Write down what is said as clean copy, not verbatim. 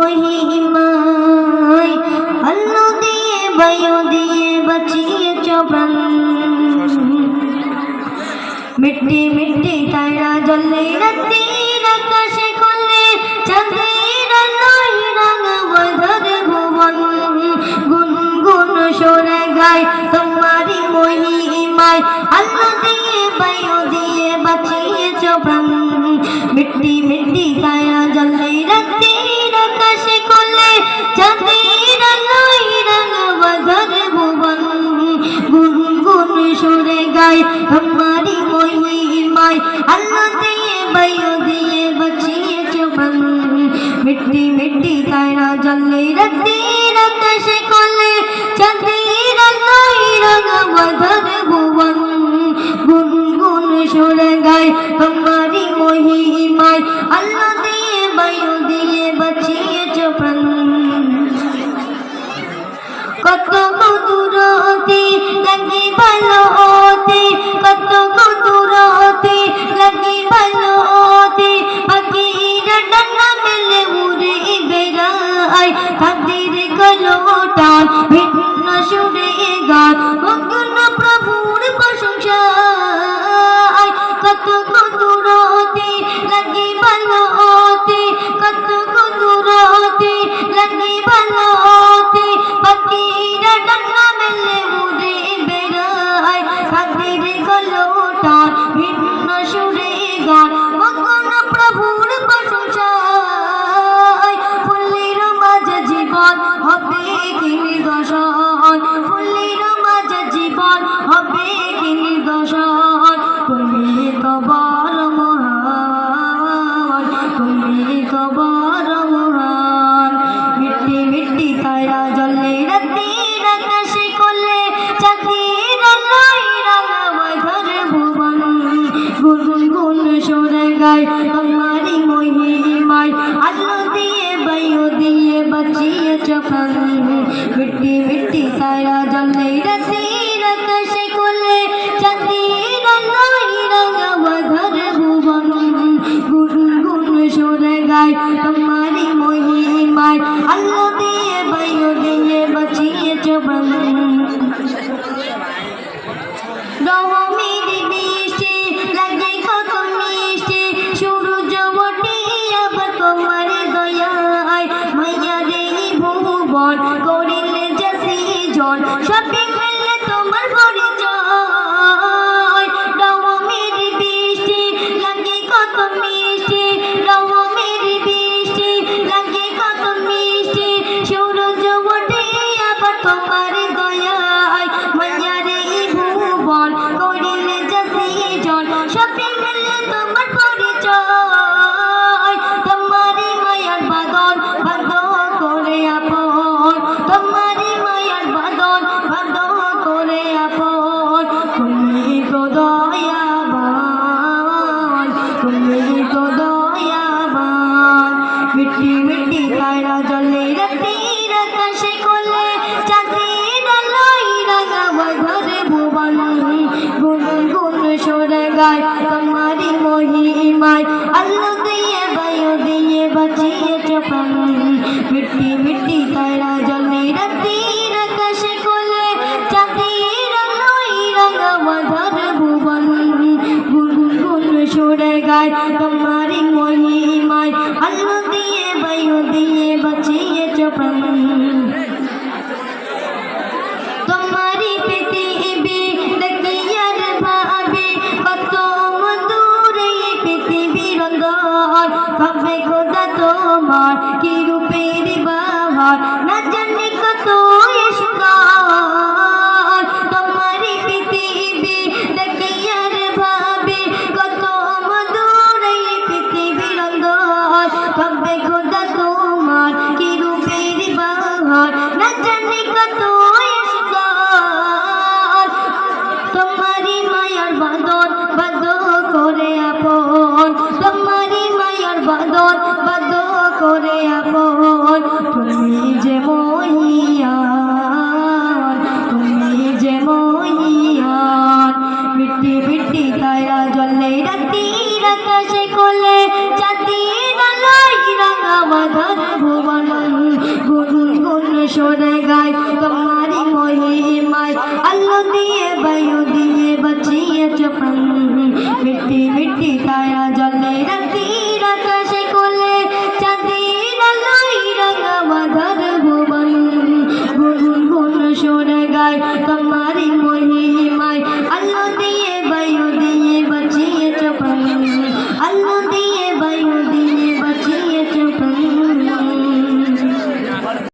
মহিমায় আলো দিয়ে বায়ু দিয়ে বাঁচিয়েছ প্রাণ। মিট্টি মিট্টি তারা জ্বলে রাতের আকাশে কোলে চাঁদের আলোয় রাঙায় ধর ভুবন। গুন গুন সুরে গায় তোমারি মহিমায় আলো দিয়ে বায়ু দিয়ে বাঁচিয়েছ প্রাণ। মিট্টি মিট্টি তারা জ্বলে রাতের আকাশে কোলে চাঁদের আলোয় রাঙায় ধর ভুবন। গুন গুন সুরে গায় তোমারি মহিমায় আলো দিয়ে বায়ু দিয়ে বাঁচিয়েছ প্রাণ। মিট্টি মিট্টি তারা জ্বলে রাতের আকাশে কোলে চাঁদের আলোয় রাঙায় ধর ভুবন। গুন গুন সুরে গায় তোমারি মহিমায় আলো দিয়ে বায়ু দিয়ে বাঁচিয়েছ প্রাণ। কত মধুরতে লাগে ভালো হতে, কত মধুরতে লাগে ভালো হতে, পাখিরা ডানা মেলে উড়ে বেড়ায় তাদের কলটান ভিন্ন সুরে গান মগ্ন প্রভুর প্রশংসায়। কত মধুরতে লাগে ভালো হতে, কত মধুরতে লাগে ভালো হতে, পাখিরা ডানা মেলে উড়ে বেড়ায় তাদের কলটান ভিন্ন সুরে গান মগ্ন প্রভুর প্রশংসায়। ফুলের মাঝে জীবন হবে কি নিদর্শন, ফুলের মাঝে জীবন হবে কি নিদর্শন। তুমি তো বড় মহান, তুমি তো বড় মহান। মিট্টি মিট্টি তারা জ্বলে রাতের আকাশে কোলে চাঁদের আলোয় রাঙায় ধর ভুবন। গুন গুন সুরে গায় তোমারি মহিমায় আলো দিয়ে বায়ু দিয়ে বাঁচিয়েছ প্রাণ। মিট্টি মিট্টি তারা জ্বলে রাতের আকাশে কোলে চাঁদের আলোয় রাঙায় ধর ভুবন। গুন গুন সুরে গায় তোমারি মহিমায় আলো দিয়ে বায়ু দিয়ে বাঁচিয়েছ প্রাণ। রহমের বৃষ্টি লাগে কত মিষ্টি সূর্য ওঠে আবার তোমার দয়ায় মায়ারে ভুবন করিলে যে সৃজন সবে মিলে তোমার পরিচয়। রহমের বৃষ্টি লাগে কত মিষ্টি, রহমের বৃষ্টি লাগে কত মিষ্টি সূর্য ওঠে আবার তোমার দয়ায় মায়ারে ভুবন করিলে যে সৃজন সবে মিলে তোমার পরিচয়। তোমারি মায়ার বাদন বাদ করে আপন, তোমারি মায়ার বাদন বাদ করে আপন। তুমি তো দয়াবান, তুমি তো দয়াবান। মিট্টি মিট্টি তারা জ্বলে রাতের আকাশে কোলে চাঁদের আলোয় রাঙায় ধর ভুবন। গুন গুন সুরে গায় তোমারি মহিমায় আলো দিয়ে বায়ু দিয়ে বাঁচিয়েছ প্রাণ। মিট্টি মিট্টি তারা জ্বলে রাতের আকাশে কোলে চাঁদের আলোয় রাঙায় ধর ভুবন। গুন গুন সুরে গায় তোমারি মহিমায় আলো দিয়ে বায়ু দিয়ে বাঁচিয়েছ প্রাণ। তোমারি পৃথিবী দেখি আর ভাবি কত মধুর এই পৃথিবীর অন্ধকার। কবে খোদা তোমার কি রূপের বাহার না জানি কত সুন্দর। তোমারি পৃথিবী দেখি আর ভাবি কত মধুর এই পৃথিবীর অন্ধকার। কবে খোদা তোমার কি রূপের বাহার না জানি কত সুন্দর। তোমারি মায়ার বাদন বাদ করে আপন, তোমারি মায়ার বাদন বাদ করে আপন। তুমি যে মহিয়ান, তুমি যে মহিয়ান। মিট্টি মিট্টি তারা জ্বলে রাতের আকাশে কোলে চাঁদের আলোয় রাঙায় ধর ভুবন। সরে গায়